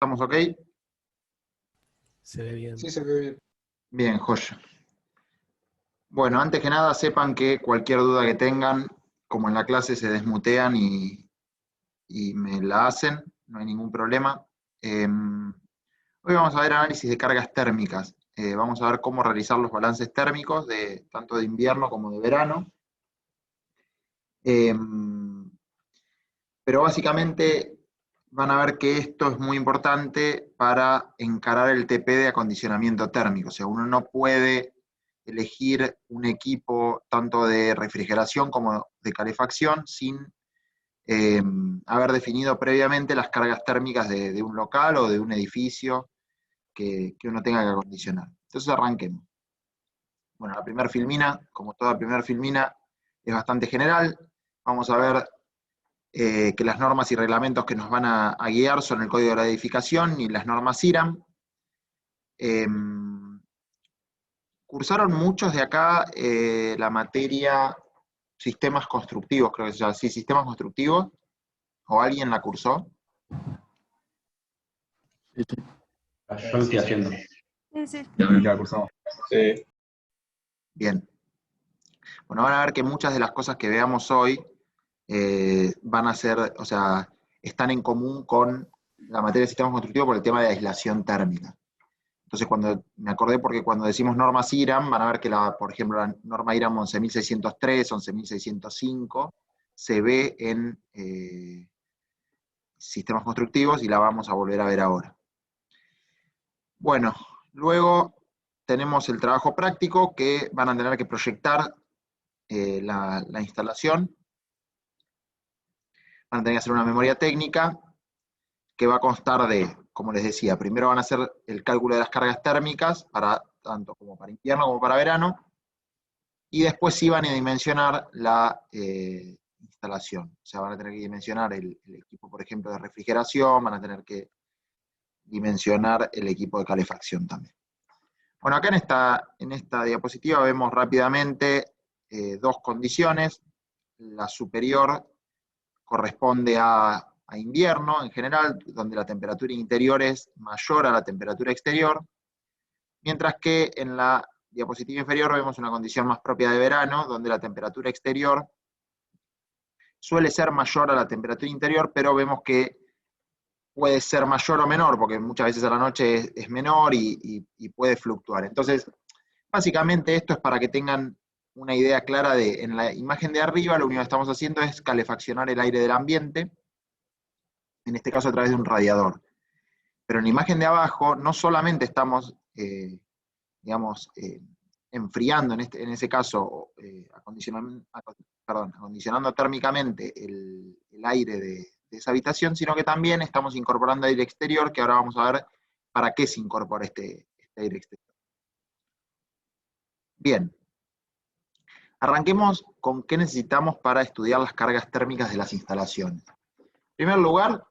¿Estamos ok? Se ve bien. Sí, se ve bien. Bien, joya. Bueno, antes que nada sepan que cualquier duda que tengan, como en la clase, se desmutean y me la hacen, no hay ningún problema. Hoy vamos a ver análisis de cargas térmicas. Vamos a ver cómo realizar los balances térmicos, tanto de invierno como de verano. Pero básicamente van a ver que esto es muy importante para encarar el TP de acondicionamiento térmico. O sea, uno no puede elegir un equipo tanto de refrigeración como de calefacción sin haber definido previamente las cargas térmicas de un local o de un edificio que uno tenga que acondicionar. Entonces arranquemos. Bueno, la primera filmina, como toda primera filmina, es bastante general. Vamos a ver que las normas y reglamentos que nos van a guiar son el Código de la Edificación y las normas IRAM. Cursaron muchos de acá la materia sistemas constructivos, creo que se llama así, sistemas constructivos, o alguien la cursó. Sí, sí. Yo lo estoy haciendo. Sí, sí. Ya cursamos. Sí. Bien. Bueno, van a ver que muchas de las cosas que veamos hoy van a ser, o sea, están en común con la materia de sistemas constructivos por el tema de aislación térmica. Entonces, me acordé porque cuando decimos normas IRAM, van a ver que, por ejemplo, la norma IRAM 11.603, 11.605, se ve en sistemas constructivos y la vamos a volver a ver ahora. Bueno, luego tenemos el trabajo práctico que van a tener que proyectar la instalación. Van a tener que hacer una memoria técnica que va a constar de, como les decía, primero van a hacer el cálculo de las cargas térmicas, tanto como para invierno como para verano, y después sí van a dimensionar la instalación. O sea, van a tener que dimensionar el equipo, por ejemplo, de refrigeración, van a tener que dimensionar el equipo de calefacción también. Bueno, acá en esta diapositiva vemos rápidamente dos condiciones. La superior corresponde a invierno en general, donde la temperatura interior es mayor a la temperatura exterior, mientras que en la diapositiva inferior vemos una condición más propia de verano, donde la temperatura exterior suele ser mayor a la temperatura interior, pero vemos que puede ser mayor o menor, porque muchas veces a la noche es menor y puede fluctuar. Entonces, básicamente esto es para que tengan una idea clara de, en la imagen de arriba, lo único que estamos haciendo es calefaccionar el aire del ambiente, en este caso a través de un radiador. Pero en la imagen de abajo no solamente estamos, digamos, enfriando, en ese caso, acondicionando térmicamente el aire de esa habitación, sino que también estamos incorporando aire exterior, que ahora vamos a ver para qué se incorpora este aire exterior. Bien. Arranquemos con qué necesitamos para estudiar las cargas térmicas de las instalaciones. En primer lugar,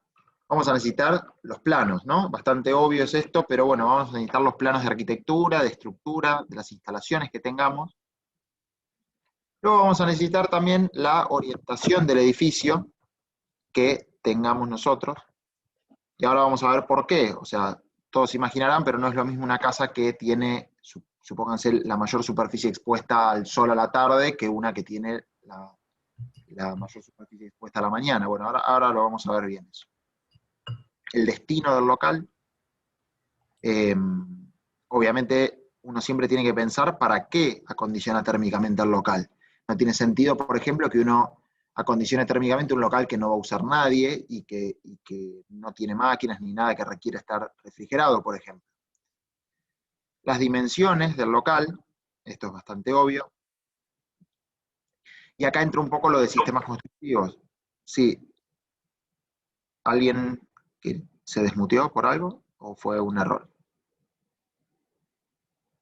vamos a necesitar los planos, ¿no? Bastante obvio es esto, pero bueno, vamos a necesitar los planos de arquitectura, de estructura, de las instalaciones que tengamos. Luego vamos a necesitar también la orientación del edificio que tengamos nosotros. Y ahora vamos a ver por qué. O sea, todos se imaginarán, pero no es lo mismo una casa que tiene, supónganse, la mayor superficie expuesta al sol a la tarde que una que tiene la mayor superficie expuesta a la mañana. Bueno, ahora lo vamos a ver bien eso. El destino del local. Obviamente uno siempre tiene que pensar para qué acondiciona térmicamente el local. No tiene sentido, por ejemplo, que uno acondicione térmicamente un local que no va a usar nadie y que no tiene máquinas ni nada que requiera estar refrigerado, por ejemplo. Las dimensiones del local, esto es bastante obvio. Y acá entra un poco lo de sistemas constructivos. Sí. ¿Alguien que se desmuteó por algo o fue un error?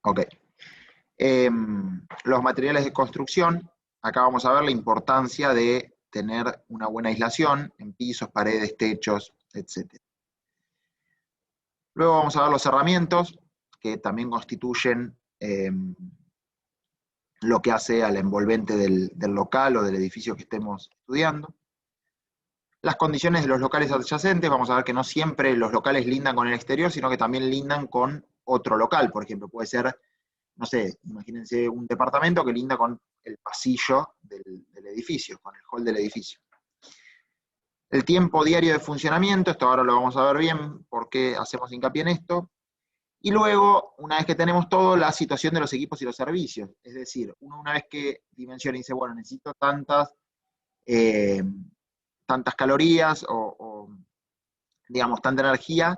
Ok. Los materiales de construcción, acá vamos a ver la importancia de tener una buena aislación en pisos, paredes, techos, etc. Luego vamos a ver los cerramientos, que también constituyen lo que hace al envolvente del local o del edificio que estemos estudiando. Las condiciones de los locales adyacentes, vamos a ver que no siempre los locales lindan con el exterior, sino que también lindan con otro local. Por ejemplo, puede ser, no sé, imagínense un departamento que linda con el pasillo del edificio, con el hall del edificio. El tiempo diario de funcionamiento, esto ahora lo vamos a ver bien, porque hacemos hincapié en esto. Y luego, una vez que tenemos todo, la situación de los equipos y los servicios. Es decir, uno una vez que dimensiona y dice, bueno, necesito tantas calorías o, digamos, tanta energía,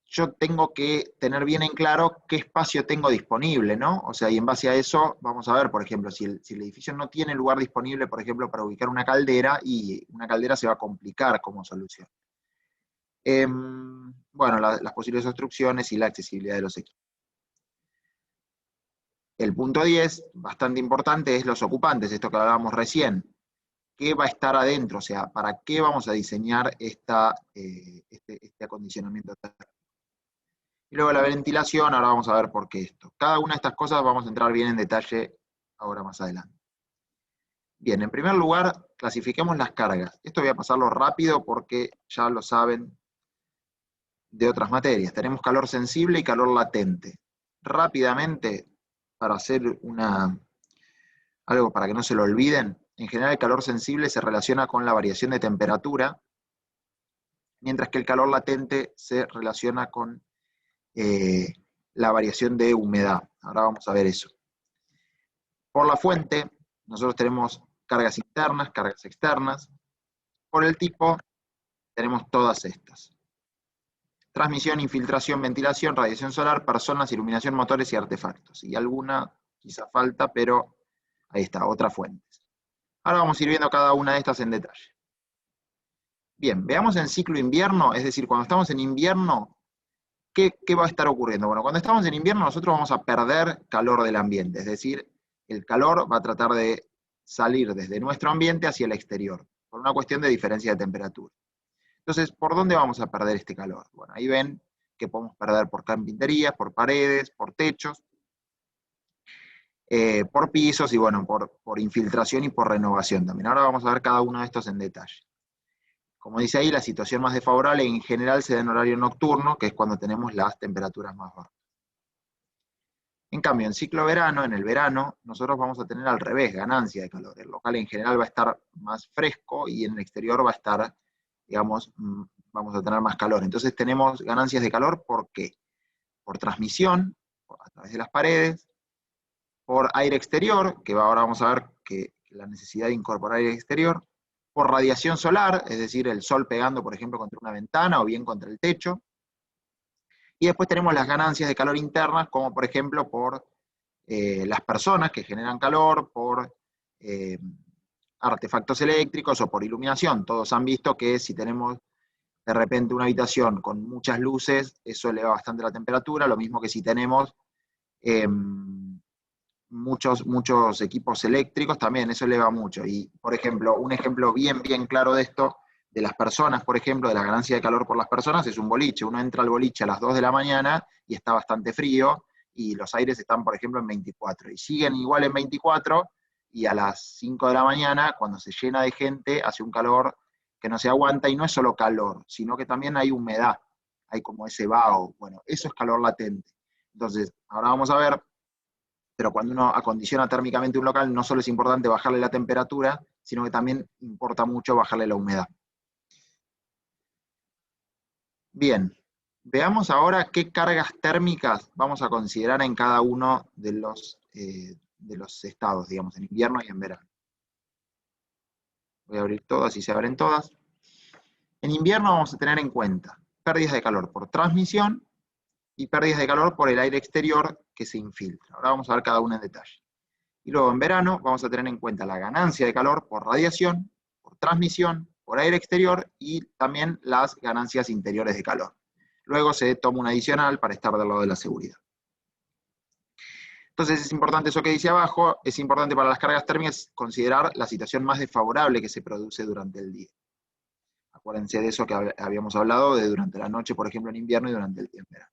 yo tengo que tener bien en claro qué espacio tengo disponible, ¿no? O sea, y en base a eso, vamos a ver, por ejemplo, si el edificio no tiene lugar disponible, por ejemplo, para ubicar una caldera, y una caldera se va a complicar como solución. Bueno, las posibles obstrucciones y la accesibilidad de los equipos. El punto 10, bastante importante, es los ocupantes, esto que hablábamos recién. ¿Qué va a estar adentro? O sea, ¿para qué vamos a diseñar este acondicionamiento térmico? Y luego la ventilación, ahora vamos a ver por qué esto. Cada una de estas cosas vamos a entrar bien en detalle ahora más adelante. Bien, en primer lugar, clasifiquemos las cargas. Esto voy a pasarlo rápido porque ya lo saben de otras materias. Tenemos calor sensible y calor latente. Rápidamente, para hacer algo para que no se lo olviden, en general el calor sensible se relaciona con la variación de temperatura, mientras que el calor latente se relaciona con la variación de humedad. Ahora vamos a ver eso. Por la fuente, nosotros tenemos cargas internas, cargas externas. Por el tipo, tenemos todas estas. Transmisión, infiltración, ventilación, radiación solar, personas, iluminación, motores y artefactos. Y alguna quizá falta, pero ahí está, otras fuentes. Ahora vamos a ir viendo cada una de estas en detalle. Bien, veamos en ciclo invierno, es decir, cuando estamos en invierno, ¿qué va a estar ocurriendo? Bueno, cuando estamos en invierno nosotros vamos a perder calor del ambiente, es decir, el calor va a tratar de salir desde nuestro ambiente hacia el exterior, por una cuestión de diferencia de temperatura. Entonces, ¿por dónde vamos a perder este calor? Bueno, ahí ven que podemos perder por carpinterías, por paredes, por techos, por pisos y bueno, por infiltración y por renovación también. Ahora vamos a ver cada uno de estos en detalle. Como dice ahí, la situación más desfavorable en general se da en horario nocturno, que es cuando tenemos las temperaturas más bajas. En cambio, en ciclo verano, en el verano, nosotros vamos a tener al revés, ganancia de calor. El local en general va a estar más fresco y en el exterior va a estar, digamos, vamos a tener más calor. Entonces tenemos ganancias de calor, ¿por qué? Por transmisión, a través de las paredes, por aire exterior, que ahora vamos a ver que la necesidad de incorporar aire exterior, por radiación solar, es decir, el sol pegando, por ejemplo, contra una ventana o bien contra el techo. Y después tenemos las ganancias de calor internas, como por ejemplo por las personas que generan calor, por artefactos eléctricos o por iluminación. Todos han visto que si tenemos de repente una habitación con muchas luces, eso eleva bastante la temperatura, lo mismo que si tenemos muchos equipos eléctricos, también eso eleva mucho. Y, por ejemplo, un ejemplo bien claro de esto, de las personas, por ejemplo, de la ganancia de calor por las personas, es un boliche. Uno entra al boliche a las 2 de la mañana y está bastante frío, y los aires están, por ejemplo, en 24, y siguen igual en 24, y a las 5 de la mañana, cuando se llena de gente, hace un calor que no se aguanta, y no es solo calor, sino que también hay humedad, hay como ese vaho. Bueno, eso es calor latente. Entonces, ahora vamos a ver, pero cuando uno acondiciona térmicamente un local, no solo es importante bajarle la temperatura, sino que también importa mucho bajarle la humedad. Bien, veamos ahora qué cargas térmicas vamos a considerar en cada uno de los estados, digamos, en invierno y en verano. Voy a abrir todas y se abren todas. En invierno vamos a tener en cuenta pérdidas de calor por transmisión y pérdidas de calor por el aire exterior que se infiltra. Ahora vamos a ver cada una en detalle. Y luego en verano vamos a tener en cuenta la ganancia de calor por radiación, por transmisión, por aire exterior y también las ganancias interiores de calor. Luego se toma un adicional para estar del lado de la seguridad. Entonces es importante eso que dice abajo, es importante para las cargas térmicas considerar la situación más desfavorable que se produce durante el día. Acuérdense de eso que habíamos hablado, de durante la noche, por ejemplo, en invierno y durante el día en verano.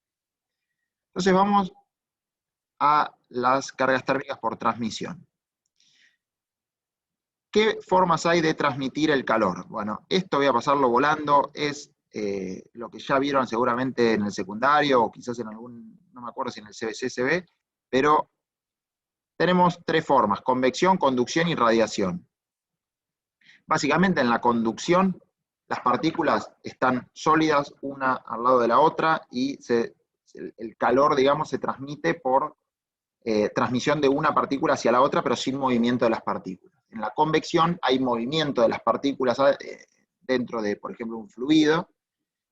Entonces vamos a las cargas térmicas por transmisión. ¿Qué formas hay de transmitir el calor? Bueno, esto voy a pasarlo volando, es lo que ya vieron seguramente en el secundario, o quizás en algún, no me acuerdo si en el CBC se ve, pero tenemos tres formas: convección, conducción y radiación. Básicamente en la conducción, las partículas están sólidas una al lado de la otra y el calor, digamos, se transmite por transmisión de una partícula hacia la otra, pero sin movimiento de las partículas. En la convección hay movimiento de las partículas dentro de, por ejemplo, un fluido,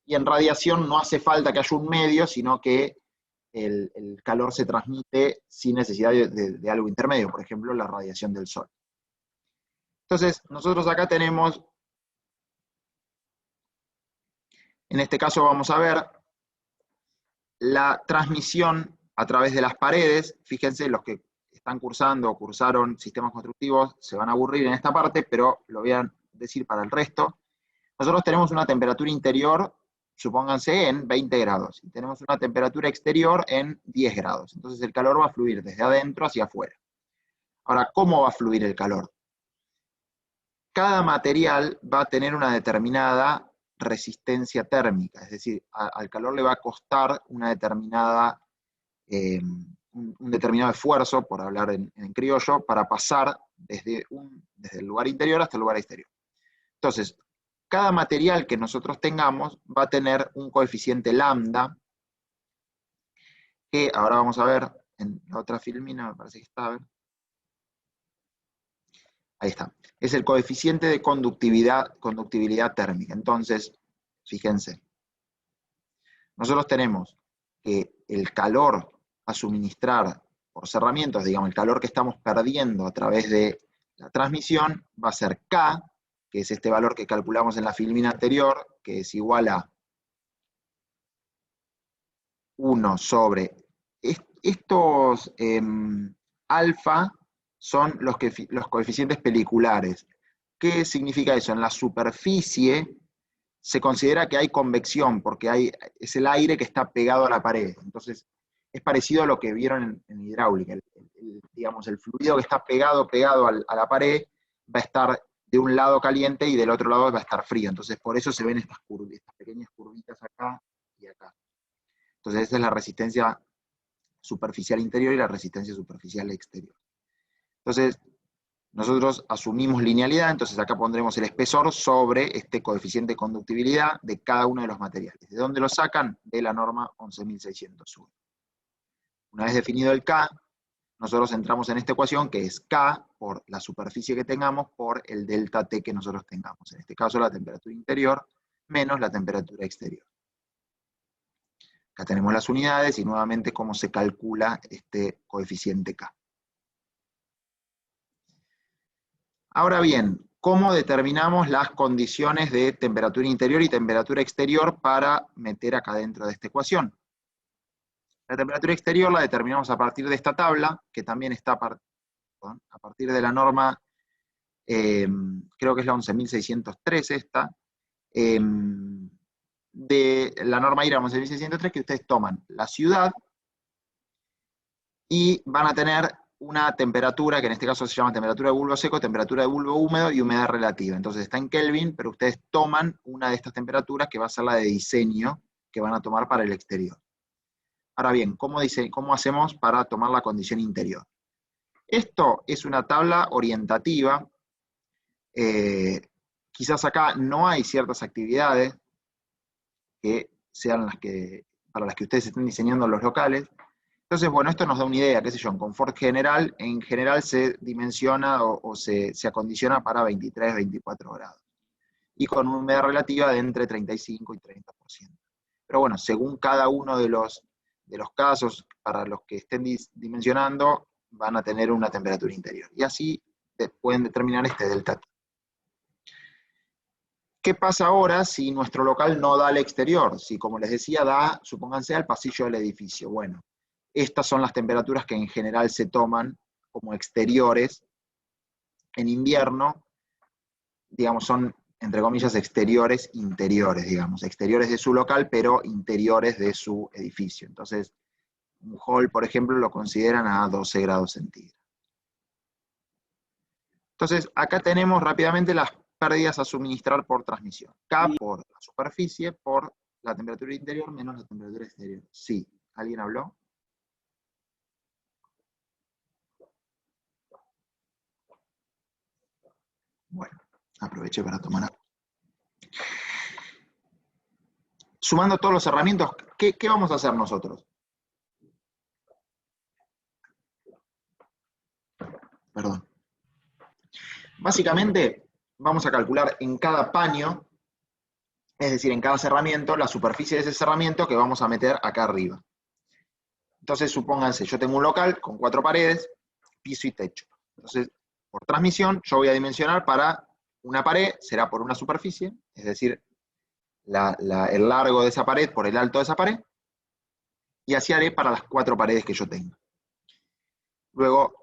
y en radiación no hace falta que haya un medio, sino que el calor se transmite sin necesidad de algo intermedio, por ejemplo, la radiación del sol. Entonces, nosotros acá tenemos, en este caso vamos a ver la transmisión a través de las paredes. Fíjense, los que están cursando o cursaron sistemas constructivos se van a aburrir en esta parte, pero lo voy a decir para el resto. Nosotros tenemos una temperatura interior, supónganse, en 20 grados, y tenemos una temperatura exterior en 10 grados. Entonces el calor va a fluir desde adentro hacia afuera. Ahora, ¿cómo va a fluir el calor? Cada material va a tener una determinada resistencia térmica, es decir, al calor le va a costar una determinada, un determinado esfuerzo, por hablar en criollo, para pasar desde el lugar interior hasta el lugar exterior. Entonces, cada material que nosotros tengamos va a tener un coeficiente lambda, que ahora vamos a ver en la otra filmina, me parece que está, a ver. Ahí está. Es el coeficiente de conductibilidad térmica. Entonces, fíjense, nosotros tenemos que el calor a suministrar por cerramientos, digamos, el calor que estamos perdiendo a través de la transmisión, va a ser K, que es este valor que calculamos en la filmina anterior, que es igual a 1 sobre estos alfa, son los coeficientes peliculares. ¿Qué significa eso? En la superficie se considera que hay convección, porque es el aire que está pegado a la pared. Entonces, es parecido a lo que vieron en hidráulica. Digamos, el fluido que está pegado a la pared va a estar de un lado caliente y del otro lado va a estar frío. Entonces, por eso se ven estas pequeñas curvitas acá y acá. Entonces, esa es la resistencia superficial interior y la resistencia superficial exterior. Entonces, nosotros asumimos linealidad, entonces acá pondremos el espesor sobre este coeficiente de conductibilidad de cada uno de los materiales. ¿De dónde lo sacan? De la norma 11.601. Una vez definido el K, nosotros entramos en esta ecuación, que es K por la superficie que tengamos por el delta T que nosotros tengamos. En este caso, la temperatura interior menos la temperatura exterior. Acá tenemos las unidades y nuevamente cómo se calcula este coeficiente K. Ahora bien, ¿cómo determinamos las condiciones de temperatura interior y temperatura exterior para meter acá dentro de esta ecuación? La temperatura exterior la determinamos a partir de esta tabla, que también está a partir de la norma, creo que es la 11.603 esta, de la norma IRA 11.603, que ustedes toman la ciudad y van a tener una temperatura, que en este caso se llama temperatura de bulbo seco, temperatura de bulbo húmedo y humedad relativa. Entonces está en Kelvin, pero ustedes toman una de estas temperaturas que va a ser la de diseño que van a tomar para el exterior. Ahora bien, ¿cómo hacemos para tomar la condición interior? Esto es una tabla orientativa. Quizás acá no hay ciertas actividades que sean para las que ustedes estén diseñando los locales. Entonces, bueno, esto nos da una idea, qué sé yo, en confort general, en general se dimensiona o se acondiciona para 23, 24 grados. Y con una humedad relativa de entre 35 y 30%. Pero bueno, según cada uno de los casos, para los que estén dimensionando, van a tener una temperatura interior. Y así pueden determinar este delta T. ¿Qué pasa ahora si nuestro local no da al exterior? Si, como les decía, da, supónganse, al pasillo del edificio. Bueno, estas son las temperaturas que en general se toman como exteriores. En invierno, digamos, son, entre comillas, exteriores interiores, digamos. Exteriores de su local, pero interiores de su edificio. Entonces, un hall, por ejemplo, lo consideran a 12 grados centígrados. Entonces, acá tenemos rápidamente las pérdidas a suministrar por transmisión. K por la superficie, por la temperatura interior menos la temperatura exterior. Sí. ¿Alguien habló? Bueno, aproveché para tomar agua. Sumando todos los herramientas, ¿qué vamos a hacer nosotros? Perdón. Básicamente, vamos a calcular en cada paño, es decir, en cada cerramiento, la superficie de ese cerramiento que vamos a meter acá arriba. Entonces, supónganse, yo tengo un local con 4 paredes, piso y techo. Entonces, por transmisión, yo voy a dimensionar para una pared, será por una superficie, es decir, el largo de esa pared por el alto de esa pared, y así haré para las 4 paredes que yo tengo. Luego,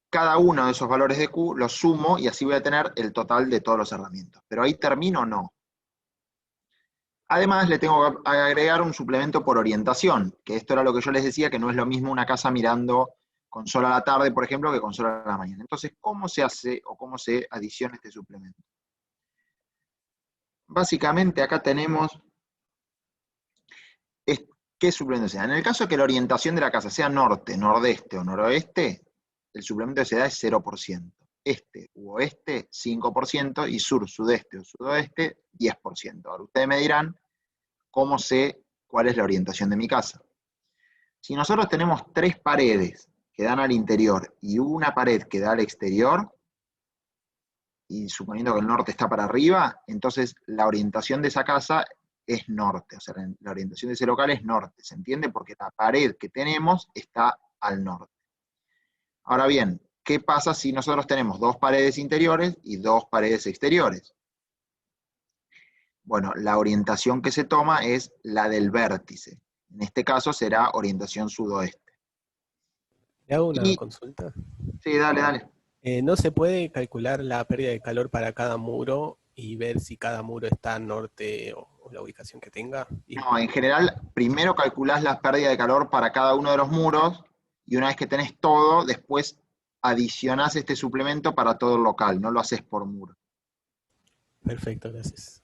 cada uno de esos valores de Q los sumo y así voy a tener el total de todos los herramientas. Pero ahí termino o no. Además, le tengo que agregar un suplemento por orientación, que esto era lo que yo les decía, que no es lo mismo una casa mirando con sol a la tarde, por ejemplo, que con sol a la mañana. Entonces, ¿cómo se hace o cómo se adiciona este suplemento? Básicamente, acá tenemos qué suplemento se da. En el caso de que la orientación de la casa sea norte, nordeste o noroeste, el suplemento que se da es 0%. Este u oeste, 5%, y sur, sudeste o sudoeste, 10%. Ahora ustedes me dirán cómo sé cuál es la orientación de mi casa. Si nosotros tenemos 3 paredes que dan al interior y una pared que da al exterior, y suponiendo que el norte está para arriba, entonces la orientación de esa casa es norte, o sea, la orientación de ese local es norte, ¿se entiende? Porque la pared que tenemos está al norte. Ahora bien, ¿qué pasa si nosotros tenemos 2 paredes interiores y 2 paredes exteriores? Bueno, la orientación que se toma es la del vértice. En este caso será orientación sudoeste. ¿Le hago una consulta? Sí, dale. ¿No se puede calcular la pérdida de calor para cada muro y ver si cada muro está al norte o la ubicación que tenga? No, en general, primero calculás la pérdida de calor para cada uno de los muros y una vez que tenés todo, después adicionás este suplemento para todo el local, no lo haces por muro. Perfecto, gracias.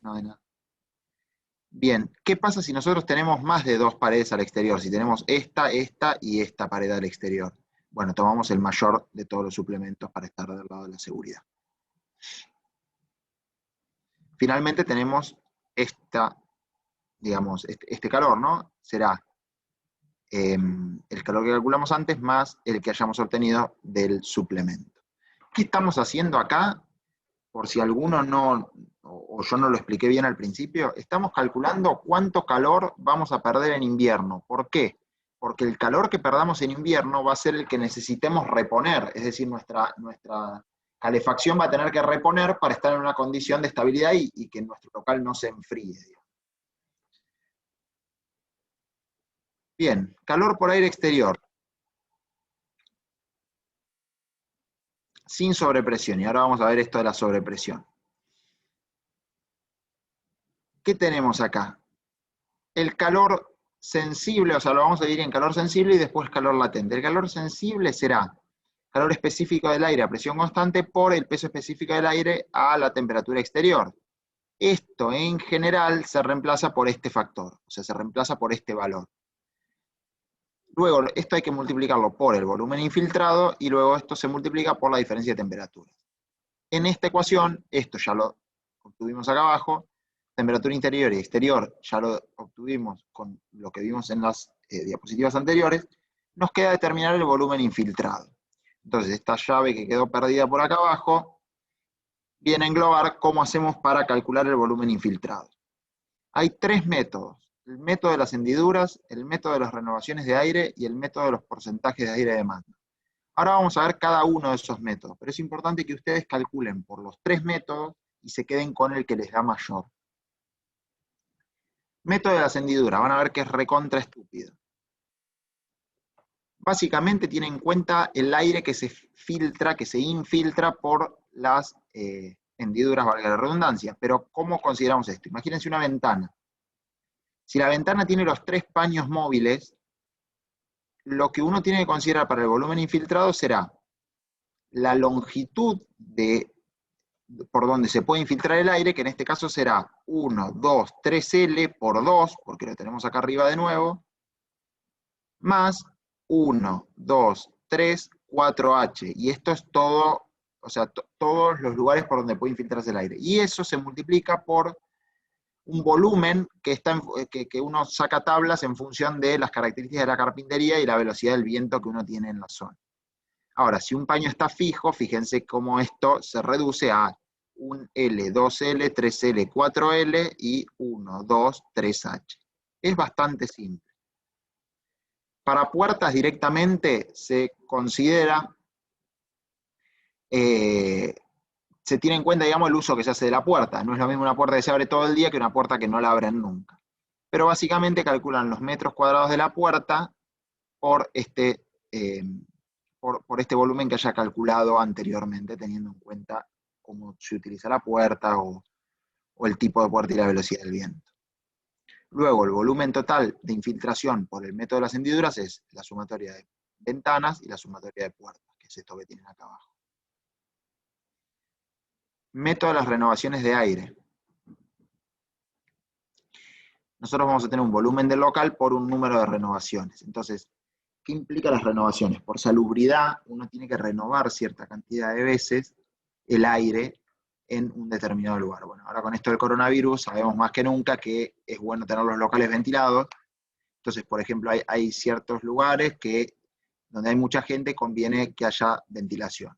No de nada. Bien, ¿qué pasa si nosotros tenemos más de 2 paredes al exterior? Si tenemos esta y esta pared al exterior. Bueno, tomamos el mayor de todos los suplementos para estar del lado de la seguridad. Finalmente tenemos este calor, ¿no? Será el calor que calculamos antes más el que hayamos obtenido del suplemento. ¿Qué estamos haciendo acá? Por si alguno no, o yo no lo expliqué bien al principio, estamos calculando cuánto calor vamos a perder en invierno. ¿Por qué? Porque el calor que perdamos en invierno va a ser el que necesitemos reponer, es decir, nuestra calefacción va a tener que reponer para estar en una condición de estabilidad y que nuestro local no se enfríe, digamos. Bien, calor por aire exterior. Sin sobrepresión, y ahora vamos a ver esto de la sobrepresión. ¿Qué tenemos acá? El calor sensible, o sea, lo vamos a dividir en calor sensible y después calor latente. El calor sensible será calor específico del aire a presión constante por el peso específico del aire a la temperatura exterior. Esto en general se reemplaza por este factor, o sea, se reemplaza por este valor. Luego, esto hay que multiplicarlo por el volumen infiltrado y luego esto se multiplica por la diferencia de temperaturas. En esta ecuación, esto ya lo obtuvimos acá abajo, temperatura interior y exterior ya lo obtuvimos con lo que vimos en las diapositivas anteriores, nos queda determinar el volumen infiltrado. Entonces, esta llave que quedó perdida por acá abajo, viene a englobar cómo hacemos para calcular el volumen infiltrado. Hay 3 métodos. El método de las hendiduras, el método de las renovaciones de aire y el método de los porcentajes de aire de demanda. Ahora vamos a ver cada uno de esos métodos, pero es importante que ustedes calculen por los 3 métodos y se queden con el que les da mayor. Método de las hendiduras, van a ver que es recontra estúpido. Básicamente tiene en cuenta el aire que se filtra, que se infiltra por las hendiduras, valga la redundancia. Pero ¿cómo consideramos esto? Imagínense una ventana. Si la ventana tiene los 3 paños móviles, lo que uno tiene que considerar para el volumen infiltrado será la longitud por donde se puede infiltrar el aire, que en este caso será 1, 2, 3L por 2, porque lo tenemos acá arriba de nuevo, más 1, 2, 3, 4H. Y esto es todo, o sea, todos los lugares por donde puede infiltrarse el aire. Y eso se multiplica por un volumen que uno saca tablas en función de las características de la carpintería y la velocidad del viento que uno tiene en la zona. Ahora, si un paño está fijo, fíjense cómo esto se reduce a 1L, 2L, 3L, 4L y 1, 2, 3H. Es bastante simple. Para puertas directamente se considera, se tiene en cuenta, digamos, el uso que se hace de la puerta. No es lo mismo una puerta que se abre todo el día que una puerta que no la abren nunca. Pero básicamente calculan los metros cuadrados de la puerta por este volumen que haya calculado anteriormente, teniendo en cuenta cómo se utiliza la puerta o el tipo de puerta y la velocidad del viento. Luego, el volumen total de infiltración por el método de las hendiduras es la sumatoria de ventanas y la sumatoria de puertas, que es esto que tienen acá abajo. Método de las renovaciones de aire. Nosotros vamos a tener un volumen del local por un número de renovaciones. Entonces, ¿qué implica las renovaciones? Por salubridad, uno tiene que renovar cierta cantidad de veces el aire en un determinado lugar. Bueno, ahora con esto del coronavirus sabemos más que nunca que es bueno tener los locales ventilados. Entonces, por ejemplo, hay ciertos lugares donde hay mucha gente, conviene que haya ventilación.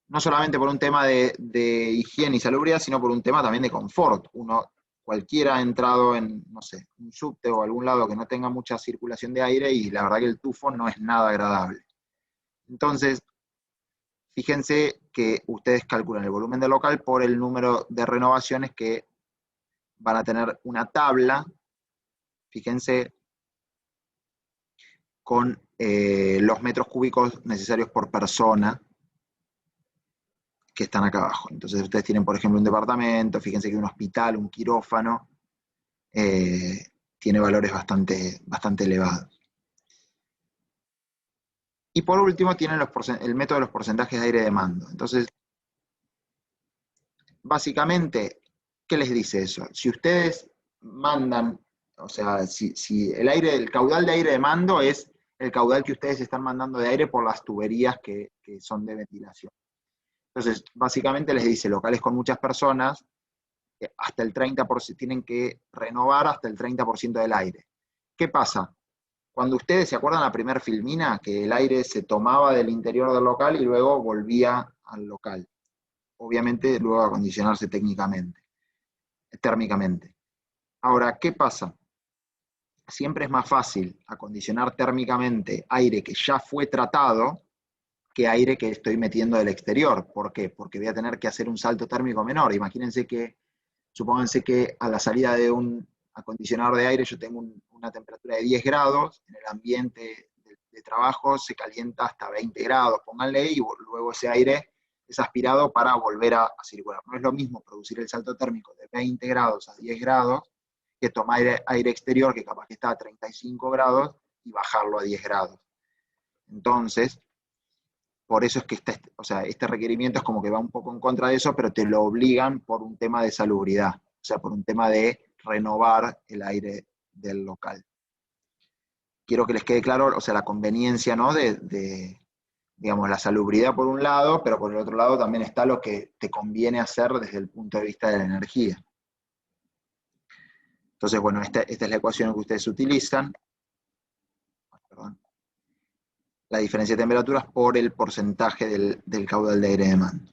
No solamente por un tema de higiene y salubridad, sino por un tema también de confort. Cualquiera ha entrado en, no sé, un subte o algún lado que no tenga mucha circulación de aire y la verdad que el tufo no es nada agradable. Entonces, fíjense que ustedes calculan el volumen del local por el número de renovaciones que van a tener una tabla, fíjense, con los metros cúbicos necesarios por persona que están acá abajo. Entonces ustedes tienen, por ejemplo, un departamento, fíjense que un hospital, un quirófano, tiene valores bastante elevados. Y por último tienen el método de los porcentajes de aire de mando. Entonces, básicamente, ¿qué les dice eso? Si ustedes mandan, o sea, si el caudal de aire de mando es el caudal que ustedes están mandando de aire por las tuberías que son de ventilación. Entonces, básicamente les dice, locales con muchas personas, hasta el 30%, tienen que renovar hasta el 30% del aire. ¿Qué pasa? Cuando ustedes se acuerdan la primera filmina, que el aire se tomaba del interior del local y luego volvía al local. Obviamente luego a acondicionarse térmicamente. Ahora, ¿qué pasa? Siempre es más fácil acondicionar térmicamente aire que ya fue tratado que aire que estoy metiendo del exterior. ¿Por qué? Porque voy a tener que hacer un salto térmico menor. Supónganse que a la salida de un acondicionador de aire yo tengo una temperatura de 10 grados, en el ambiente de trabajo se calienta hasta 20 grados, pónganle, y luego ese aire es aspirado para volver a circular. No es lo mismo producir el salto térmico de 20 grados a 10 grados que tomar aire exterior que capaz que está a 35 grados y bajarlo a 10 grados. Entonces, por eso es que este requerimiento es como que va un poco en contra de eso, pero te lo obligan por un tema de salubridad, o sea, por un tema de renovar el aire del local. Quiero que les quede claro, o sea, la conveniencia, ¿no? Digamos, la salubridad por un lado, pero por el otro lado también está lo que te conviene hacer desde el punto de vista de la energía. Entonces, bueno, esta es la ecuación que ustedes utilizan. Perdón. La diferencia de temperaturas por el porcentaje del caudal de aire de mando.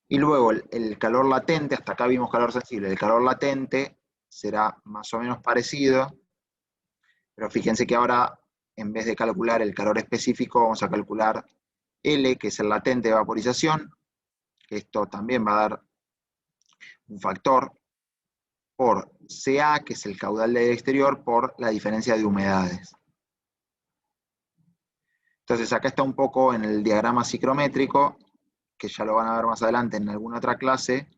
Y luego el calor latente, hasta acá vimos calor sensible, el calor latente será más o menos parecido, pero fíjense que ahora, en vez de calcular el calor específico, vamos a calcular L, que es el latente de vaporización, que esto también va a dar un factor, por CA, que es el caudal de aire exterior, por la diferencia de humedades. Entonces acá está un poco en el diagrama ciclométrico, que ya lo van a ver más adelante en alguna otra clase,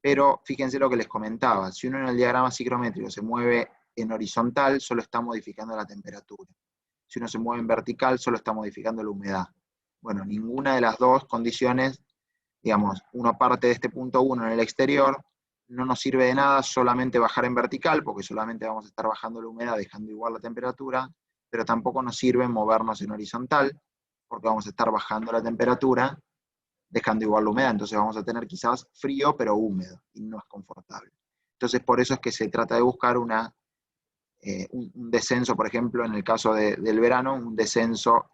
pero fíjense lo que les comentaba, si uno en el diagrama ciclométrico se mueve en horizontal, solo está modificando la temperatura. Si uno se mueve en vertical, solo está modificando la humedad. Bueno, ninguna de las dos condiciones, digamos, uno parte de este punto 1 en el exterior, no nos sirve de nada solamente bajar en vertical, porque solamente vamos a estar bajando la humedad dejando igual la temperatura, pero tampoco nos sirve movernos en horizontal, porque vamos a estar bajando la temperatura dejando igual la humedad, entonces vamos a tener quizás frío pero húmedo, y no es confortable. Entonces por eso es que se trata de buscar un descenso, por ejemplo, en el caso del verano, un descenso,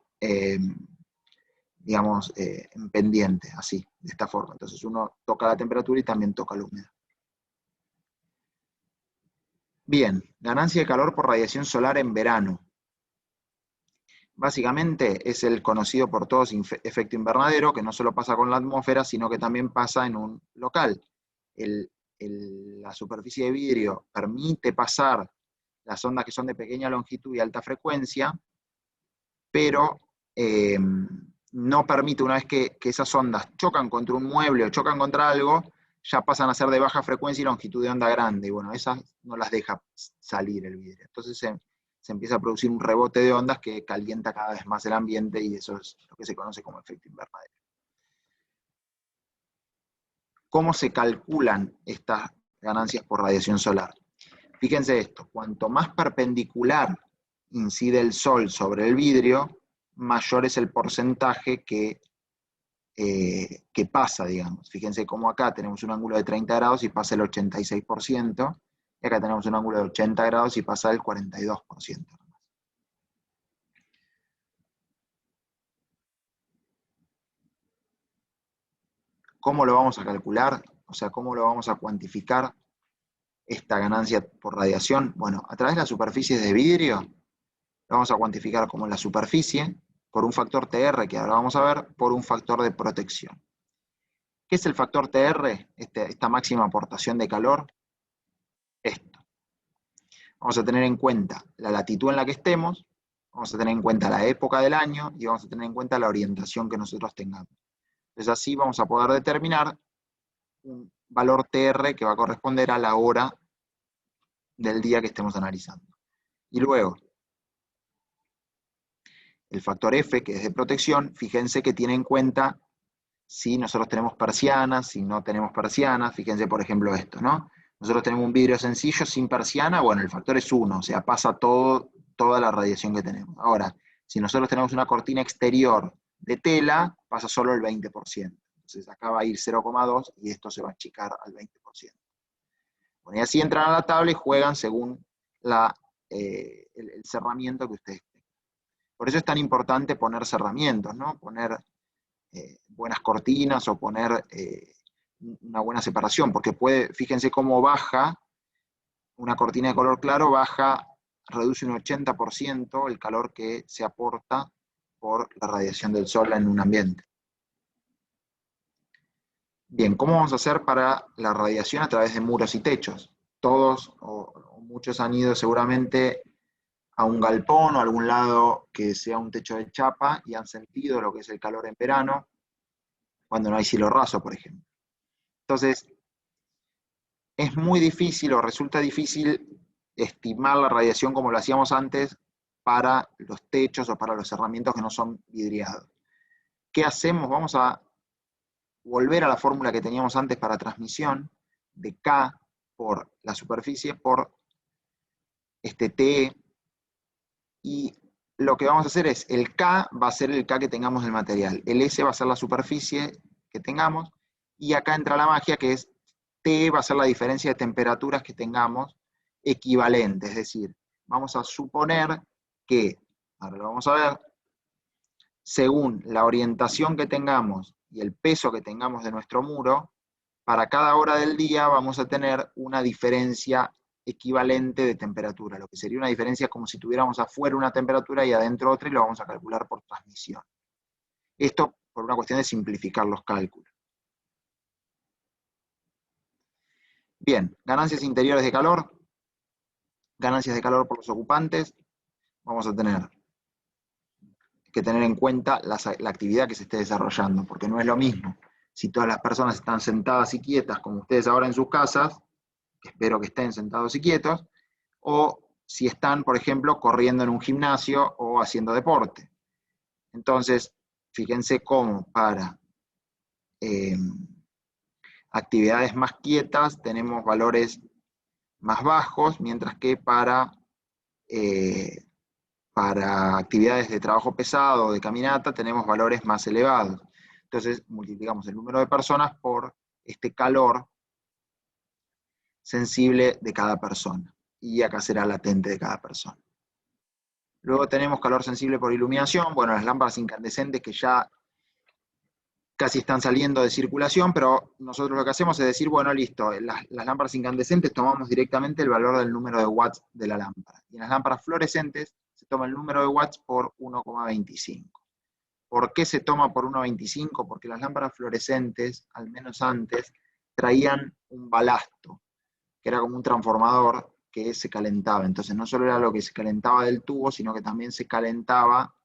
digamos, en pendiente, así, de esta forma. Entonces uno toca la temperatura y también toca la humedad. Bien, ganancia de calor por radiación solar en verano. Básicamente es el conocido por todos efecto invernadero, que no solo pasa con la atmósfera, sino que también pasa en un local. La superficie de vidrio permite pasar las ondas que son de pequeña longitud y alta frecuencia, pero no permite, una vez que esas ondas chocan contra un mueble o chocan contra algo, ya pasan a ser de baja frecuencia y longitud de onda grande, y bueno, esas no las deja salir el vidrio. Entonces se empieza a producir un rebote de ondas que calienta cada vez más el ambiente, y eso es lo que se conoce como efecto invernadero. ¿Cómo se calculan estas ganancias por radiación solar? Fíjense esto, cuanto más perpendicular incide el sol sobre el vidrio, mayor es el porcentaje que pasa, digamos. Fíjense cómo acá tenemos un ángulo de 30 grados y pasa el 86%, y acá tenemos un ángulo de 80 grados y pasa el 42%. ¿Cómo lo vamos a calcular? O sea, ¿cómo lo vamos a cuantificar esta ganancia por radiación? Bueno, a través de las superficies de vidrio, lo vamos a cuantificar como la superficie, por un factor TR, que ahora vamos a ver, por un factor de protección. ¿Qué es el factor TR? Esta máxima aportación de calor. Esto. Vamos a tener en cuenta la latitud en la que estemos, vamos a tener en cuenta la época del año y vamos a tener en cuenta la orientación que nosotros tengamos. Entonces así vamos a poder determinar un valor TR que va a corresponder a la hora del día que estemos analizando. Y luego, el factor F, que es de protección, fíjense que tiene en cuenta si nosotros tenemos persianas, si no tenemos persianas. Fíjense, por ejemplo, esto, ¿no? Nosotros tenemos un vidrio sencillo sin persiana, bueno, el factor es 1, o sea, pasa toda la radiación que tenemos. Ahora, si nosotros tenemos una cortina exterior de tela, pasa solo el 20%. Entonces acá va a ir 0,2 y esto se va a achicar al 20%. Bueno, y así entran a la tabla y juegan según el cerramiento que ustedes tengan. Por eso es tan importante poner cerramientos, ¿no? Poner buenas cortinas o poner una buena separación, porque fíjense cómo baja una cortina de color claro, reduce un 80% el calor que se aporta por la radiación del sol en un ambiente. Bien, ¿cómo vamos a hacer para la radiación a través de muros y techos? Todos o muchos han ido seguramente a un galpón o a algún lado que sea un techo de chapa y han sentido lo que es el calor en verano, cuando no hay cielo raso, por ejemplo. Entonces, es muy difícil o resulta difícil estimar la radiación como lo hacíamos antes para los techos o para los cerramientos que no son vidriados. ¿Qué hacemos? Vamos a volver a la fórmula que teníamos antes para transmisión, de K por la superficie por este T, y lo que vamos a hacer es, el K va a ser el K que tengamos del material, el S va a ser la superficie que tengamos, y acá entra la magia que es T va a ser la diferencia de temperaturas que tengamos equivalente, es decir, vamos a suponer que, ahora lo vamos a ver, según la orientación que tengamos y el peso que tengamos de nuestro muro, para cada hora del día vamos a tener una diferencia equivalente de temperatura, lo que sería una diferencia como si tuviéramos afuera una temperatura y adentro otra, y lo vamos a calcular por transmisión. Esto por una cuestión de simplificar los cálculos. Bien, ganancias interiores de calor, ganancias de calor por los ocupantes. Vamos a tener que tener en cuenta la actividad que se esté desarrollando, porque no es lo mismo si todas las personas están sentadas y quietas, como ustedes ahora en sus casas, espero que estén sentados y quietos, o si están, por ejemplo, corriendo en un gimnasio o haciendo deporte. Entonces, fíjense cómo para actividades más quietas tenemos valores más bajos, mientras que para actividades de trabajo pesado o de caminata tenemos valores más elevados. Entonces multiplicamos el número de personas por este calor sensible de cada persona. Y acá será latente de cada persona. Luego tenemos calor sensible por iluminación. Bueno, las lámparas incandescentes que ya casi están saliendo de circulación, pero nosotros lo que hacemos es decir, bueno, listo, las lámparas incandescentes tomamos directamente el valor del número de watts de la lámpara. Y en las lámparas fluorescentes se toma el número de watts por 1,25. ¿Por qué se toma por 1,25? Porque las lámparas fluorescentes, al menos antes, traían un balasto, que era como un transformador que se calentaba. Entonces no solo era lo que se calentaba del tubo, sino que también se calentaba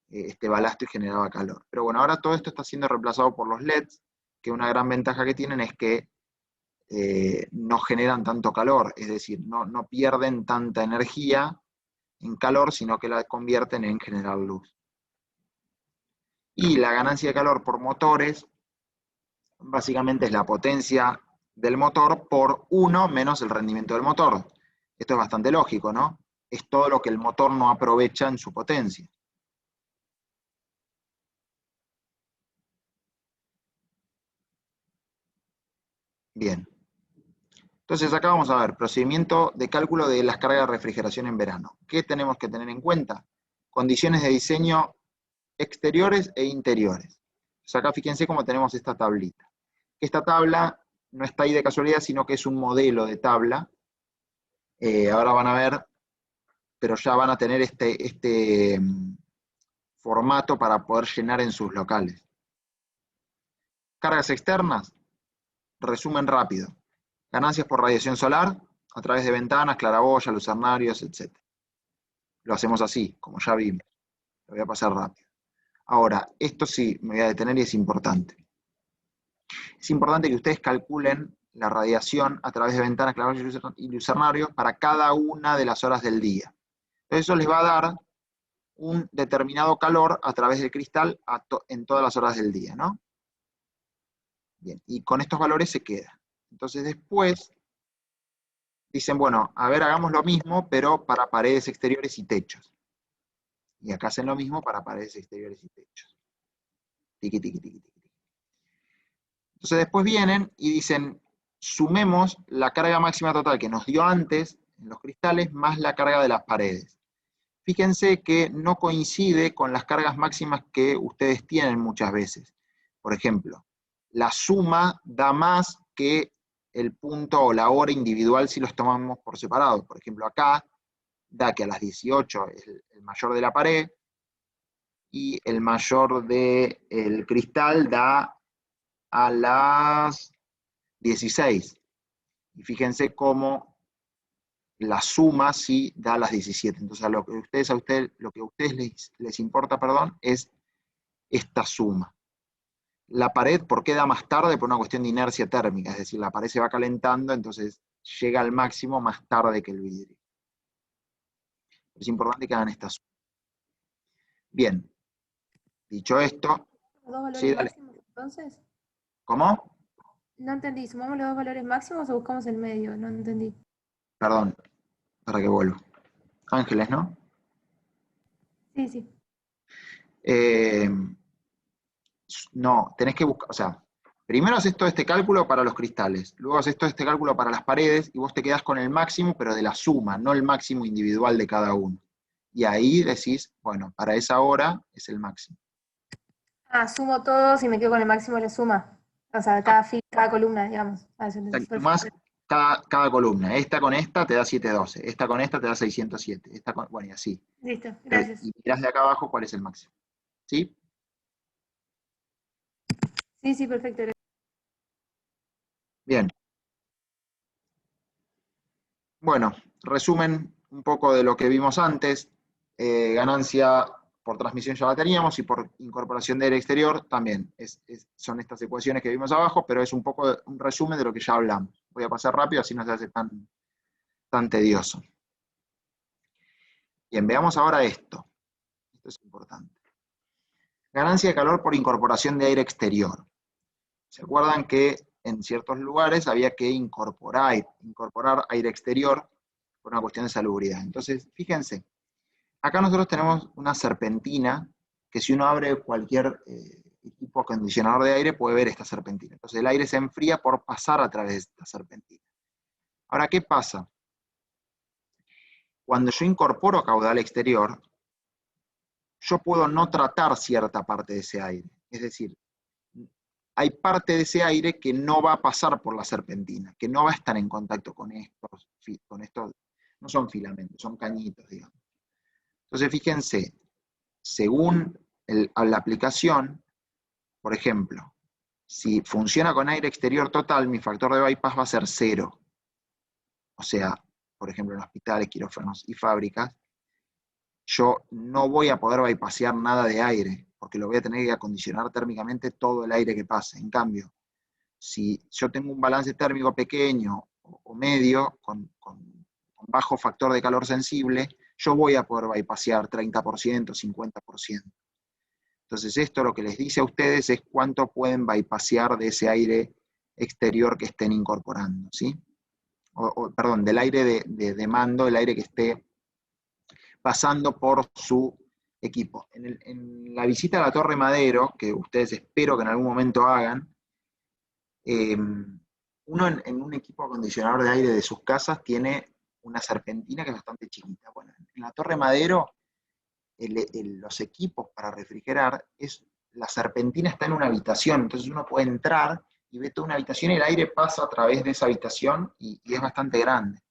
este balasto y generaba calor. Pero bueno, ahora todo esto está siendo reemplazado por los LEDs, que una gran ventaja que tienen es que no generan tanto calor, es decir, no pierden tanta energía en calor, sino que la convierten en generar luz. Y la ganancia de calor por motores, básicamente es la potencia del motor por 1 menos el rendimiento del motor. Esto es bastante lógico, ¿no? Es todo lo que el motor no aprovecha en su potencia. Bien. Entonces acá vamos a ver, procedimiento de cálculo de las cargas de refrigeración en verano. ¿Qué tenemos que tener en cuenta? Condiciones de diseño exteriores e interiores. Entonces acá fíjense cómo tenemos esta tablita. Esta tabla no está ahí de casualidad, sino que es un modelo de tabla. Ahora van a ver, pero ya van a tener este formato para poder llenar en sus locales. Cargas externas, resumen rápido. Ganancias por radiación solar, a través de ventanas, claraboyas, lucernarios, etc. Lo hacemos así, como ya vimos. Lo voy a pasar rápido. Ahora, esto sí, me voy a detener y es importante. Es importante que ustedes calculen la radiación a través de ventanas, claraboyas y lucernarios para cada una de las horas del día. Entonces, eso les va a dar un determinado calor a través del cristal en todas las horas del día, ¿no? Bien, y con estos valores se queda. Entonces después dicen, bueno, a ver, hagamos lo mismo, pero para paredes exteriores y techos. Y acá hacen lo mismo para paredes exteriores y techos. Tiqui, tiqui, tiqui, tiqui. Entonces después vienen y dicen, sumemos la carga máxima total que nos dio antes en los cristales más la carga de las paredes. Fíjense que no coincide con las cargas máximas que ustedes tienen muchas veces. Por ejemplo, la suma da más que el punto o la hora individual si los tomamos por separado. Por ejemplo, acá da que a las 18 es el mayor de la pared, y el mayor del cristal da a las 16. Y fíjense cómo la suma sí da a las 17. Entonces lo que a ustedes les importa, perdón, es esta suma. La pared, ¿por qué da más tarde? Por una cuestión de inercia térmica, es decir, la pared se va calentando, entonces llega al máximo más tarde que el vidrio. Es importante que hagan esta suma. Bien, dicho esto, ¿Los dos valores sí, dale. máximos entonces? ¿Cómo? No entendí, ¿sumamos los dos valores máximos o buscamos el medio? No entendí. Perdón, para que vuelvo. Ángeles, ¿no? Sí, sí. No, tenés que buscar, o sea, primero haces todo este cálculo para los cristales, luego haces todo este cálculo para las paredes, y vos te quedás con el máximo, pero de la suma, no el máximo individual de cada uno. Y ahí decís, bueno, para esa hora es el máximo. Ah, sumo todos y me quedo con el máximo de la suma. O sea, cada columna, digamos. Ah, eso entendí. Sumás cada columna. Esta con esta te da 712, esta con esta te da 607, bueno, y así. Listo, gracias. Y mirás de acá abajo cuál es el máximo. ¿Sí? Sí, perfecto. Bien. Bueno, resumen un poco de lo que vimos antes. Ganancia por transmisión ya la teníamos, y por incorporación de aire exterior también. Son estas ecuaciones que vimos abajo, pero es un poco un resumen de lo que ya hablamos. Voy a pasar rápido, así no se hace tan tedioso. Bien, veamos ahora esto. Esto es importante. Ganancia de calor por incorporación de aire exterior. ¿Se acuerdan que en ciertos lugares había que incorporar aire exterior por una cuestión de salubridad? Entonces, fíjense, acá nosotros tenemos una serpentina, que si uno abre cualquier equipo acondicionador de aire puede ver esta serpentina. Entonces el aire se enfría por pasar a través de esta serpentina. Ahora, ¿qué pasa? Cuando yo incorporo caudal exterior, yo puedo no tratar cierta parte de ese aire. Es decir, hay parte de ese aire que no va a pasar por la serpentina, que no va a estar en contacto con estos, no son filamentos, son cañitos, digamos. Entonces, fíjense, según la aplicación, por ejemplo, si funciona con aire exterior total, mi factor de bypass va a ser 0. O sea, por ejemplo, en hospitales, quirófanos y fábricas, yo no voy a poder bypassear nada de aire, porque lo voy a tener que acondicionar térmicamente todo el aire que pase. En cambio, si yo tengo un balance térmico pequeño o medio, con bajo factor de calor sensible, yo voy a poder bypassear 30%, 50%. Entonces esto lo que les dice a ustedes es cuánto pueden bypassear de ese aire exterior que estén incorporando, ¿sí? Perdón, del aire de mando, el aire que esté pasando por su equipo. En la visita a la Torre Madero, que ustedes espero que en algún momento hagan, uno en un equipo acondicionador de aire de sus casas tiene una serpentina que es bastante chiquita. Bueno, en la Torre Madero, los equipos para refrigerar, la serpentina está en una habitación, entonces uno puede entrar y ve toda una habitación y el aire pasa a través de esa habitación y es bastante grande.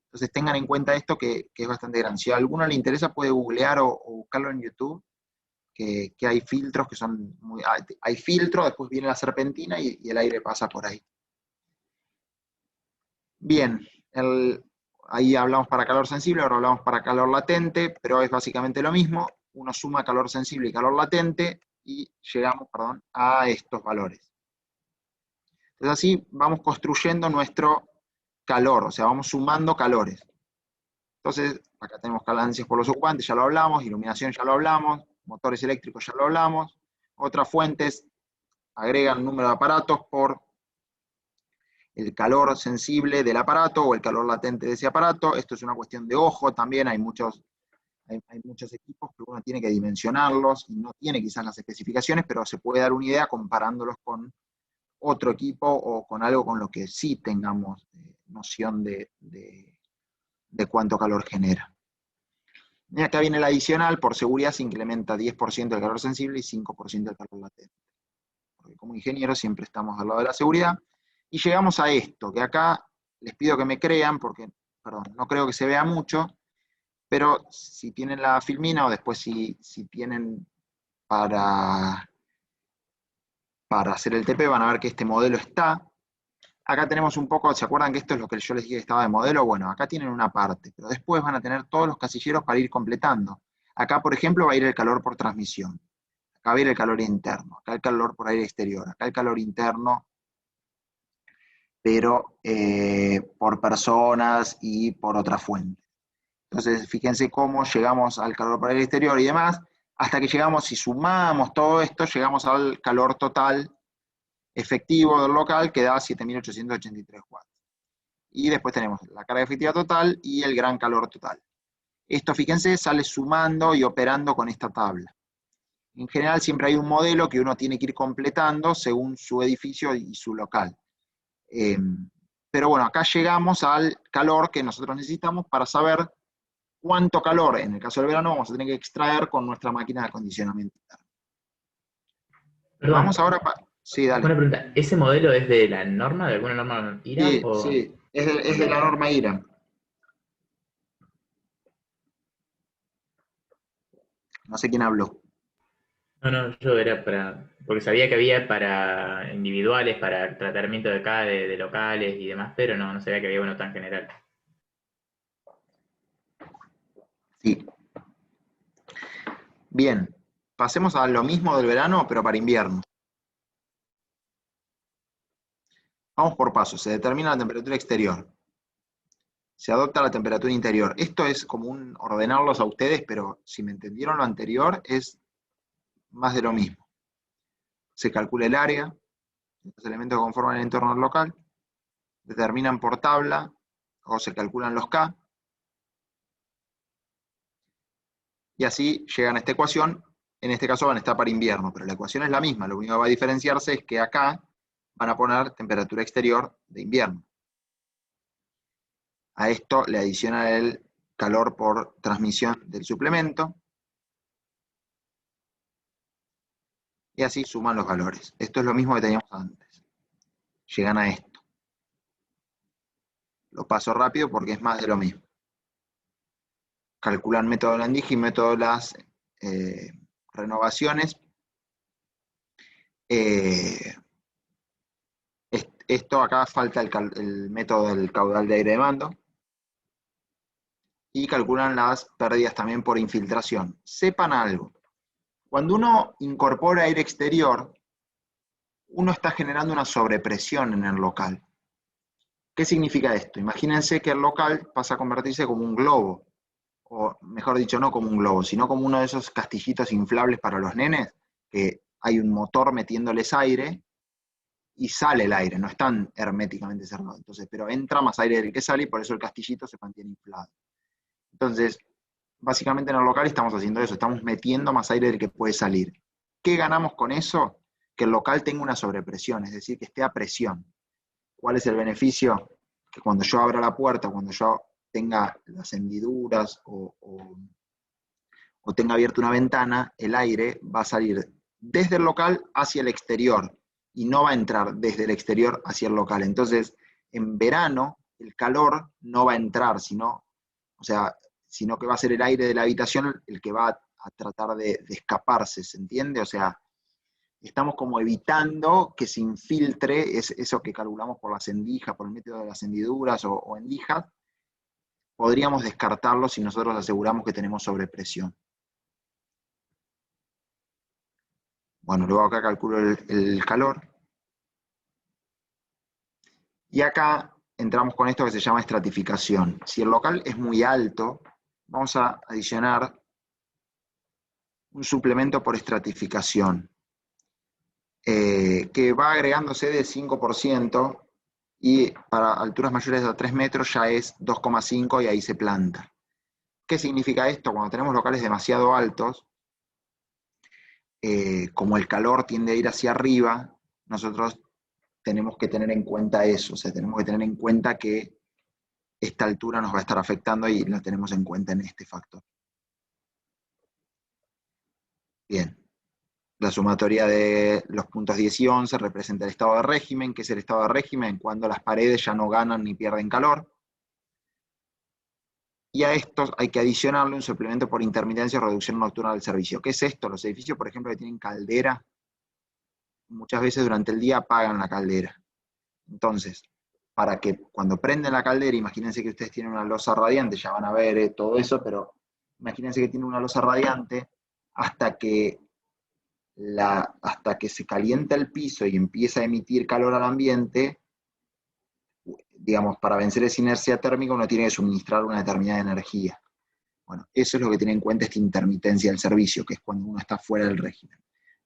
Entonces tengan en cuenta esto que es bastante grande. Si a alguno le interesa puede googlear o buscarlo en YouTube, que hay filtros que son muy... Hay filtro, después viene la serpentina y el aire pasa por ahí. Bien, ahí hablamos para calor sensible, ahora hablamos para calor latente, pero es básicamente lo mismo. Uno suma calor sensible y calor latente y llegamos, a estos valores. Entonces así vamos construyendo nuestro calor, o sea, vamos sumando calores. Entonces, acá tenemos ganancias por los ocupantes, ya lo hablamos, iluminación ya lo hablamos, motores eléctricos ya lo hablamos, otras fuentes agregan número de aparatos por el calor sensible del aparato o el calor latente de ese aparato. Esto es una cuestión de ojo también, hay muchos equipos que uno tiene que dimensionarlos y no tiene quizás las especificaciones, pero se puede dar una idea comparándolos con otro equipo o con algo con lo que sí tengamos noción de cuánto calor genera. Y acá viene el adicional, por seguridad se incrementa 10% del calor sensible y 5% del calor latente. Porque como ingenieros siempre estamos al lado de la seguridad. Y llegamos a esto, que acá les pido que me crean, porque, no creo que se vea mucho, pero si tienen la filmina o después si tienen para hacer el TP, van a ver que este modelo está. Acá tenemos un poco, ¿se acuerdan que esto es lo que yo les dije que estaba de modelo? Bueno, acá tienen una parte, pero después van a tener todos los casilleros para ir completando. Acá, por ejemplo, va a ir el calor por transmisión. Acá va a ir el calor interno. Acá el calor por aire exterior. Acá el calor interno, pero por personas y por otra fuente. Entonces, fíjense cómo llegamos al calor por aire exterior y demás, hasta que llegamos, si sumamos todo esto, llegamos al calor total efectivo del local, que da 7.883 watts. Y después tenemos la carga efectiva total y el gran calor total. Esto, fíjense, sale sumando y operando con esta tabla. En general siempre hay un modelo que uno tiene que ir completando según su edificio y su local. Pero bueno, acá llegamos al calor que nosotros necesitamos para saber cuánto calor, en el caso del verano, vamos a tener que extraer con nuestra máquina de acondicionamiento interno. Vamos ahora para... Sí, dale. Una pregunta, ¿ese modelo es de la norma, de alguna norma IRA? Sí, sí, es de la norma IRA. No sé quién habló. No, yo era porque sabía que había para individuales, para el tratamiento de acá, de locales y demás, pero no sabía que había uno tan general. Sí. Bien, pasemos a lo mismo del verano, pero para invierno. Vamos por pasos. Se determina la temperatura exterior. Se adopta la temperatura interior. Esto es como ordenarlos a ustedes, pero si me entendieron lo anterior, es más de lo mismo. Se calcula el área, los elementos que conforman el entorno local, determinan por tabla, o se calculan los K, y así llegan a esta ecuación. En este caso van a estar para invierno, pero la ecuación es la misma, lo único que va a diferenciarse es que acá van a poner temperatura exterior de invierno. A esto le adiciona el calor por transmisión del suplemento, y así suman los valores. Esto es lo mismo que teníamos antes. Llegan a esto. Lo paso rápido porque es más de lo mismo. Calculan método Landigi y método las renovaciones. Esto acá falta el método del caudal de aire de mando. Y calculan las pérdidas también por infiltración. Sepan algo. Cuando uno incorpora aire exterior, uno está generando una sobrepresión en el local. ¿Qué significa esto? Imagínense que el local pasa a convertirse como un globo. O mejor dicho, no como un globo, sino como uno de esos castillitos inflables para los nenes, que hay un motor metiéndoles aire y sale el aire, no están herméticamente cerrados. Entonces, pero entra más aire del que sale y por eso el castillito se mantiene inflado. Entonces, básicamente en el local estamos haciendo eso, estamos metiendo más aire del que puede salir. ¿Qué ganamos con eso? Que el local tenga una sobrepresión, es decir, que esté a presión. ¿Cuál es el beneficio? Que cuando yo abra la puerta, cuando yo tenga las hendiduras o tenga abierta una ventana, el aire va a salir desde el local hacia el exterior y no va a entrar desde el exterior hacia el local. Entonces, en verano, el calor no va a entrar, sino que va a ser el aire de la habitación el que va a tratar de escaparse, ¿se entiende? O sea, estamos como evitando que se infiltre eso que calculamos por las endijas, por el método de las hendiduras o endijas. Podríamos descartarlo si nosotros aseguramos que tenemos sobrepresión. Bueno, luego acá calculo el calor. Y acá entramos con esto que se llama estratificación. Si el local es muy alto, vamos a adicionar un suplemento por estratificación, que va agregándose de 5%, y para alturas mayores de 3 metros ya es 2,5 y ahí se planta. ¿Qué significa esto? Cuando tenemos locales demasiado altos, como el calor tiende a ir hacia arriba, nosotros tenemos que tener en cuenta eso, o sea, tenemos que tener en cuenta que esta altura nos va a estar afectando y la tenemos en cuenta en este factor. Bien. La sumatoria de los puntos 10 y 11 representa el estado de régimen. ¿Qué es el estado de régimen? Cuando las paredes ya no ganan ni pierden calor. Y a estos hay que adicionarle un suplemento por intermitencia o reducción nocturna del servicio. ¿Qué es esto? Los edificios, por ejemplo, que tienen caldera, muchas veces durante el día apagan la caldera. Entonces, para que cuando prenden la caldera, imagínense que ustedes tienen una losa radiante, ya van a ver todo eso, pero imagínense que tienen una losa radiante hasta que se calienta el piso y empieza a emitir calor al ambiente. Digamos, para vencer esa inercia térmica uno tiene que suministrar una determinada energía. Bueno, eso es lo que tiene en cuenta esta intermitencia del servicio, que es cuando uno está fuera del régimen.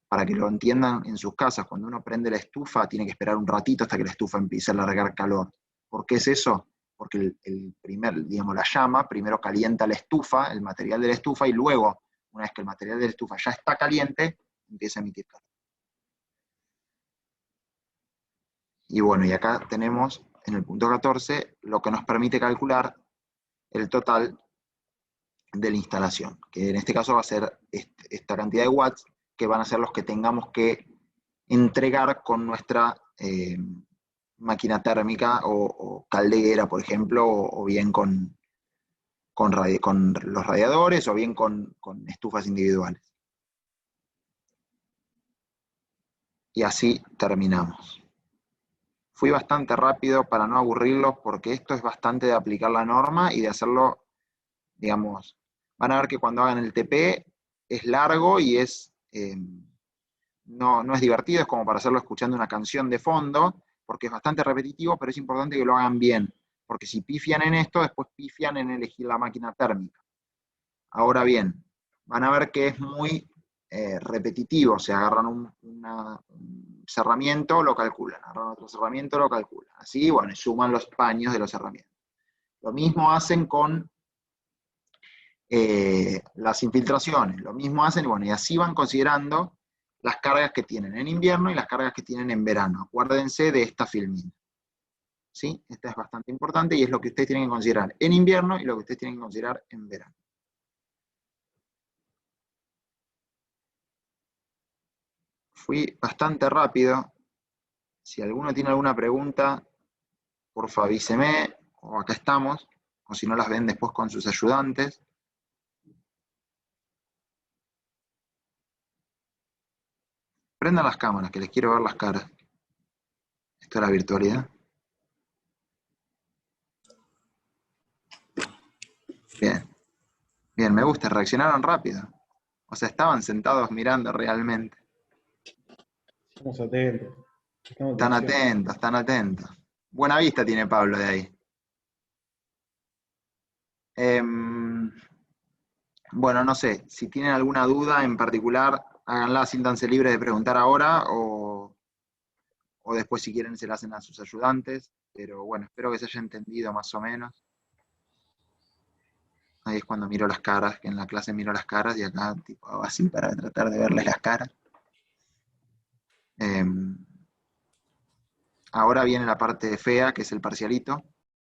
Para que lo entiendan en sus casas, cuando uno prende la estufa, tiene que esperar un ratito hasta que la estufa empiece a largar calor. ¿Por qué es eso? Porque la llama primero calienta la estufa, el material de la estufa, y luego, una vez que el material de la estufa ya está caliente, empieza a emitir calor. Y bueno, y acá tenemos en el punto 14 lo que nos permite calcular el total de la instalación, que en este caso va a ser esta cantidad de watts, que van a ser los que tengamos que entregar con nuestra máquina térmica o caldera, por ejemplo, o bien con los radiadores, o bien con estufas individuales. Y así terminamos. Fui bastante rápido para no aburrirlos, porque esto es bastante de aplicar la norma y de hacerlo, digamos, van a ver que cuando hagan el TP es largo y no es divertido, es como para hacerlo escuchando una canción de fondo, porque es bastante repetitivo, pero es importante que lo hagan bien, porque si pifian en esto, después pifian en elegir la máquina térmica. Ahora bien, van a ver que es muy repetitivo, o sea, agarran un cerramiento, lo calculan, agarran otro cerramiento, lo calculan. Así, bueno, y suman los paños de los cerramientos. Lo mismo hacen con las infiltraciones, lo mismo hacen, bueno, y así van considerando las cargas que tienen en invierno y las cargas que tienen en verano. Acuérdense de esta filmina. ¿Sí? Esta es bastante importante y es lo que ustedes tienen que considerar en invierno y lo que ustedes tienen que considerar en verano. Fui bastante rápido. Si alguno tiene alguna pregunta, porfa avíseme, o acá estamos, o si no las ven después con sus ayudantes. Prendan las cámaras, que les quiero ver las caras. Esto es la virtualidad. Bien. Bien, me gusta, reaccionaron rápido. O sea, estaban sentados mirando realmente. Estamos atentos. Están atentos, están atentos. Buena vista tiene Pablo de ahí. Bueno, no sé, si tienen alguna duda en particular, háganla, siéntanse libres de preguntar ahora o después si quieren se la hacen a sus ayudantes, pero bueno, espero que se haya entendido más o menos. Ahí es cuando miro las caras, que en la clase miro las caras y acá tipo hago así para tratar de verles las caras. Ahora viene la parte fea, que es el parcialito.